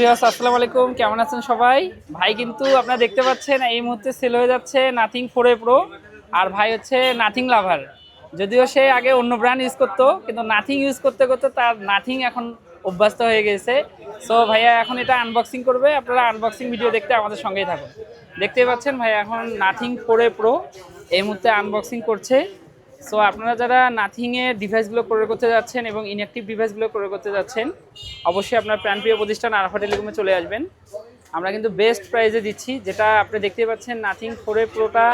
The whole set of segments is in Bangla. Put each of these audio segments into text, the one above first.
ভিউয়ার্স আসসালামু আলাইকুম, কেমন আছেন সবাই? ভাই কিন্তু আপনারা দেখতে পাচ্ছেন এই মুহূর্তে সেল হয়ে যাচ্ছে নাথিং 4A প্রো। আর ভাই হচ্ছে নাথিং লাভার। যদিও সে আগে অন্য ব্র্যান্ড ইউজ করতো, কিন্তু নাথিং ইউজ করতে করতে তার নাথিং এখন অভ্যস্ত হয়ে গেছে। সো ভাইয়া এখন এটা আনবক্সিং করবে, আপনারা আনবক্সিং ভিডিও দেখতে আমাদের সঙ্গেই থাকুন। দেখতেই পাচ্ছেন ভাইয়া এখন নাথিং 4A প্রো এই মুহূর্তে আনবক্সিং করছে। সো আপনারা যারা নাথিংয়ের ডিভাইসগুলো ক্রয় করতে যাচ্ছেন এবং ইনঅ্যাক্টিভ ডিভাইসগুলো ক্রয় করতে যাচ্ছেন, অবশ্যই আপনার প্রাণপ্রিয় প্রতিষ্ঠান আরাফা টেলিকমে চলে আসবেন। আমরা কিন্তু বেস্ট প্রাইসে দিচ্ছি, যেটা আপনি দেখতেই পাচ্ছেন নাথিং 4A প্রোটা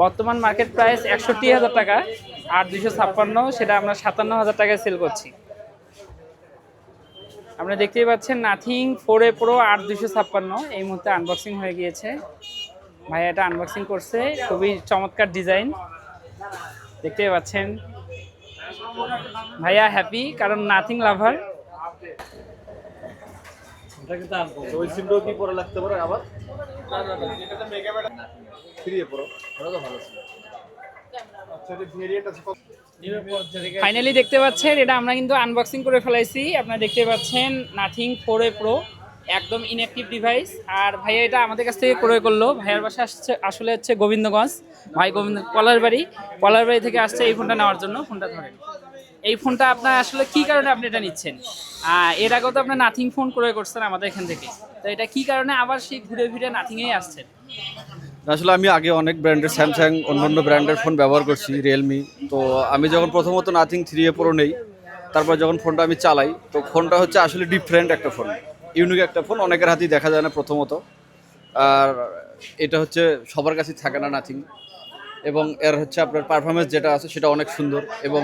বর্তমান মার্কেট প্রাইস ৬১,০০০ টাকা, আর ২৫৬ সেটা আমরা ৫৭,০০০ টাকায় সেল করছি। আপনারা দেখতেই পাচ্ছেন নাথিং 4A প্রো ৮,২৫৬ এই মুহূর্তে আনবক্সিং হয়ে গিয়েছে। ভাই এটা আনবক্সিং করছে, খুবই চমৎকার ডিজাইন দেখতেই পাচ্ছেন। ভাইয়া হ্যাপি, কারণ নাথিং লাভার। ওই সিমটাও কি পরে লাগতে পারে আবার? ফিরিয়ে পড়ো, ওটা তো ভালো ছিল। আচ্ছা, এটা ভেরিয়েন্ট আছে কত? ফাইনালি দেখতে পাচ্ছেন এটা আমরা কিন্তু আনবক্সিং করে ফেলাইছি। আপনারা দেখতে পাচ্ছেন নাথিং 4A প্রো একদম ইনঅ্যাক্টিভ ডিভাইস। আর ভাইয়া এটা আমাদের কাছ থেকে ক্রয় করলো। ভাইয়ার বাসা আসলে হচ্ছে গোবিন্দগঞ্জ। ভাই পলারবাড়ি থেকে আসছে এই ফোনটা নেওয়ার জন্য। ফোনটা ধরেন, এই ফোনটা আপনার আসলে কি কারণে আপনি এটা নিচ্ছেন? এর আগেও তো আপনার নাথিং ফোন ক্রয় করছেন আমাদের এখান থেকে, তো এটা কি কারণে আবার সেই ঘুরে ফিরে নাথিংয়েই আসছেন? আসলে আমি আগে অনেক ব্র্যান্ডের স্যামসাং অন্যান্য ব্র্যান্ডের ফোন ব্যবহার করছি, রিয়েলমি। তো আমি যখন প্রথমত নাথিং 3A প্রো নেই, তারপর যখন ফোনটা আমি চালাই, তো ফোনটা হচ্ছে আসলে ডিফারেন্ট একটা ফোন, ইউনিক একটা ফোন, অনেকের হাতেই দেখা যায় না প্রথমত। আর এটা হচ্ছে সবার কাছেই থাকে না নাথিং, এবং এর হচ্ছে আপনার পারফরমেন্স যেটা আছে সেটা অনেক সুন্দর এবং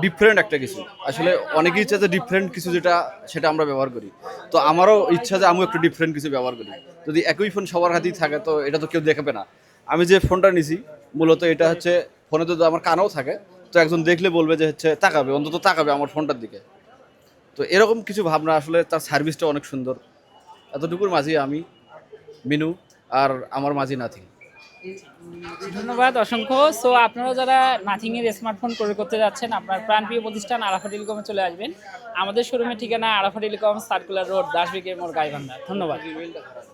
ডিফারেন্ট একটা কিছু। আসলে অনেকেই ইচ্ছা যে ডিফারেন্ট কিছু যেটা সেটা আমরা ব্যবহার করি। তো আমারও ইচ্ছা যে আমিও একটু ডিফারেন্ট কিছু ব্যবহার করি। যদি একই ফোন সবার হাতেই থাকে তো এটা তো কেউ দেখবে না। আমি যে ফোনটা নিছি মূলত এটা হচ্ছে ফোনে যদি আমার কানেও থাকে, তো একজন দেখলে বলবে যে হচ্ছে তাকাবে, অন্তত তাকাবে আমার ফোনটার দিকে। তো এরকম কিছু ভাবনা, আসলে তার সার্ভিসটা অনেক সুন্দর। এতটুকুর মাঝেই আমি মিনু, আর আমার মাঝি নাথিং। ধন্যবাদ অসংখ্য। সো আপনারা যারা নাথিংয়ের স্মার্টফোন ক্রয় করতে যাচ্ছেন, আপনার প্রাণপ্রিয় প্রতিষ্ঠান আরাফা টেলিকমে চলে আসবেন। আমাদের শোরুমের ঠিকানা আরাফা টেলিকম, সার্কুলার রোড, দাসবিকে মোড়, গাইবান্ধা। ধন্যবাদ।